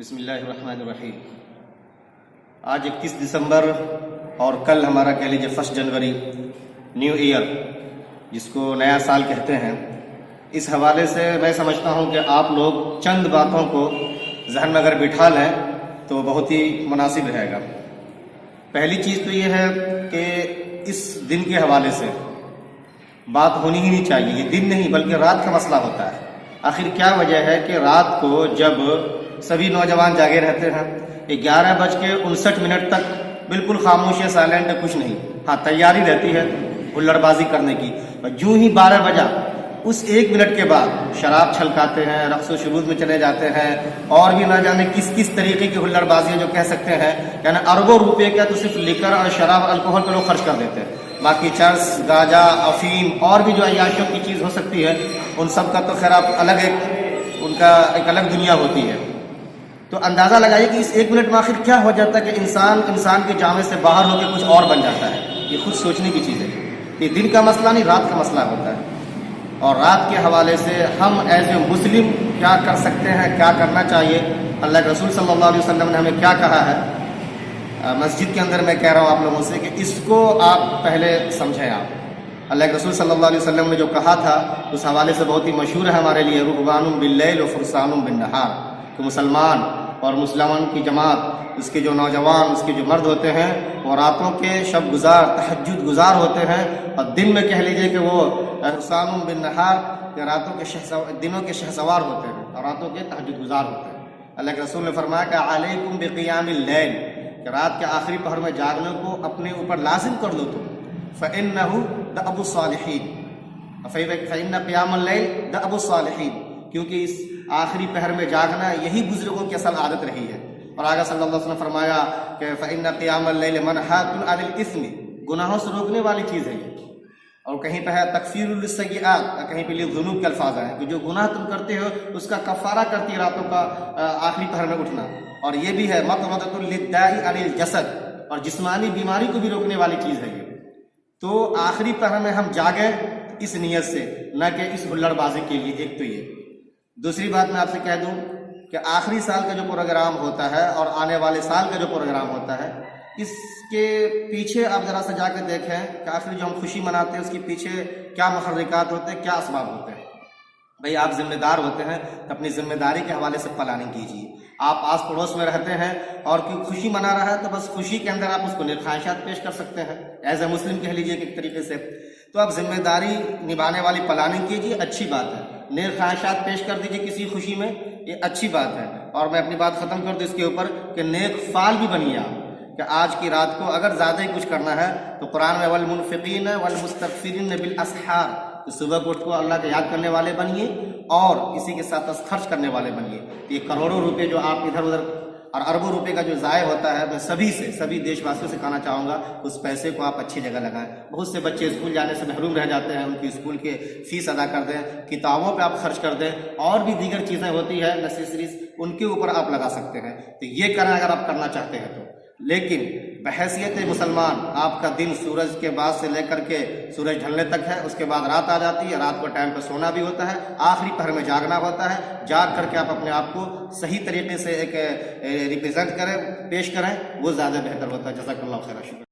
بسم اللہ الرحمن الرحیم۔ آج 31 دسمبر اور کل ہمارا کہہ لیجیے 1 جنوری نیو ایئر، جس کو نیا سال کہتے ہیں۔ اس حوالے سے میں سمجھتا ہوں کہ آپ لوگ چند باتوں کو ذہن میں اگر بٹھا لیں تو بہت ہی مناسب رہے گا۔ پہلی چیز تو یہ ہے کہ اس دن کے حوالے سے بات ہونی ہی نہیں چاہیے۔ یہ دن نہیں بلکہ رات کا مسئلہ ہوتا ہے۔ آخر کیا وجہ ہے کہ رات کو جب سبھی نوجوان جاگے رہتے ہیں 11:59 تک بالکل خاموش ہے، سائلنٹ ہے، کچھ نہیں، ہاں تیاری رہتی ہے ہلڑ بازی کرنے کی، اور جو ہی 12 بجا اس 1 منٹ کے بعد شراب چھلکاتے ہیں، رقص و شروع میں چلے جاتے ہیں، اور بھی نہ جانے کس کس طریقے کی ہلڑ بازیاں جو کہہ سکتے ہیں، یعنی اربوں روپے کا تو صرف لیکر اور شراب الکوہل پہ لوگ خرچ کر دیتے ہیں۔ باقی چرس، گاجا، افیم اور بھی جو عیاشوں کی چیز ہو سکتی ہے، ان سب کا تو خیر آپ الگ ان کا ایک الگ دنیا ہوتی ہے۔ تو اندازہ لگائیے کہ اس 1 منٹ میں آخر کیا ہو جاتا ہے کہ انسان کے جامع سے باہر ہو کے کچھ اور بن جاتا ہے۔ یہ خود سوچنے کی چیز ہے۔ یہ دن کا مسئلہ نہیں، رات کا مسئلہ ہوتا ہے۔ اور رات کے حوالے سے ہم ایز اے مسلم کیا کر سکتے ہیں، کیا کرنا چاہیے، اللہ کے رسول صلی اللہ علیہ وسلم نے ہمیں کیا کہا ہے۔ مسجد کے اندر میں کہہ رہا ہوں آپ لوگوں سے کہ اس کو آپ پہلے سمجھیں۔ آپ اللہ کے رسول صلی اللہ علیہ وسلم نے جو کہا تھا اس حوالے سے بہت ہی مشہور ہے ہمارے لیے، رکبان باللیل و فرسان بالنہار، کہ مسلمان اور مسلمان کی جماعت، اس کے جو نوجوان، اس کے جو مرد ہوتے ہیں، وہ راتوں کے شب گزار، تہجد گزار ہوتے ہیں، اور دن میں کہہ لیجئے کہ وہ فرسان بالنہار، کہ دنوں کے شہسوار ہوتے ہیں اور راتوں کے تہجد گزار ہوتے ہیں۔ اللہ کے رسول نے فرمایا کہ علیکم بقیام اللیل، کہ رات کے آخری پہر میں جاگنے کو اپنے اوپر لازم کر لو تم، فإنہ دأب الصالحین، فإن قیام اللیل دأب الصالحین، کیونکہ اس آخری پہر میں جاگنا یہی بزرگوں کی اصل عادت رہی ہے۔ اور آگے صلی اللہ علیہ وسلم نے فرمایا کہ فإن قیام اللیل منہاۃ عن الإثم، گناہوں سے روکنے والی چیز ہے یہ۔ اور کہیں پہ ہے تکفیر للسیئات، کہیں پہ للذنوب کے الفاظ ہیں کہ جو گناہ تم کرتے ہو اس کا کفارہ کرتی ہے راتوں کا آخری پہر میں اٹھنا۔ اور یہ بھی ہے مطردۃ للداء عن الجسد، اور جسمانی بیماری کو بھی روکنے والی چیز ہے یہ۔ تو آخری پہر میں ہم جاگیں اس نیت سے، نہ کہ اس ہلڑ بازی کے لیے۔ ایک تو یہ۔ دوسری بات میں آپ سے کہہ دوں کہ آخری سال کا جو پروگرام ہوتا ہے اور آنے والے سال کا جو پروگرام ہوتا ہے، اس کے پیچھے آپ ذرا سا جا کے دیکھیں کہ آخری جو ہم خوشی مناتے ہیں اس کے پیچھے کیا محرکات ہوتے ہیں، کیا اسباب ہوتے ہیں۔ بھئی آپ ذمہ دار ہوتے ہیں تو اپنی ذمہ داری کے حوالے سے پلاننگ کیجیے۔ آپ آس پڑوس میں رہتے ہیں اور کوئی خوشی منا رہا ہے تو بس خوشی کے اندر آپ اس کو خواہشات پیش کر سکتے ہیں، ایز اے مسلم کہہ لیجیے کہ ایک طریقے سے۔ تو آپ ذمہ داری نبھانے والی پلاننگ کیجیے، اچھی بات ہے۔ نیک خواہشات پیش کر دیجیے کسی خوشی میں، یہ اچھی بات ہے۔ اور میں اپنی بات ختم کر دوں اس کے اوپر کہ نیک فعال بھی بنیے آپ، کہ آج کی رات کو اگر زیادہ ہی کچھ کرنا ہے تو قرآن میں والمنفقین والمستغفرین بالاسحار، تو صبح کو اٹھ کو اللہ کو یاد کرنے والے بنیے اور اسی کے ساتھ خرچ کرنے والے بنیے۔ یہ کروڑوں روپے جو آپ ادھر ادھر اور اربوں روپے کا جو ضائع ہوتا ہے، میں سبھی دیش واسیوں سے کہنا چاہوں گا اس پیسے کو آپ اچھی جگہ لگائیں۔ بہت سے بچے اسکول جانے سے محروم رہ جاتے ہیں، ان کی اسکول کے فیس ادا کر دیں، کتابوں پہ آپ خرچ کر دیں، اور بھی دیگر چیزیں ہوتی ہیں نیسیسریز، ان کے اوپر آپ لگا سکتے ہیں۔ تو یہ کریں اگر آپ کرنا چاہتے ہیں تو۔ لیکن بحیثیت مسلمان آپ کا دن سورج کے بعد سے لے کر کے سورج ڈھلنے تک ہے، اس کے بعد رات آ جاتی ہے، رات کو ٹائم پہ سونا بھی ہوتا ہے، آخری پہر میں جاگنا ہوتا ہے۔ جاگ کر کے آپ اپنے آپ کو صحیح طریقے سے ایک ریپرزینٹ کریں، پیش کریں، وہ زیادہ بہتر ہوتا ہے۔ جزاک اللہ خیر، شکریہ۔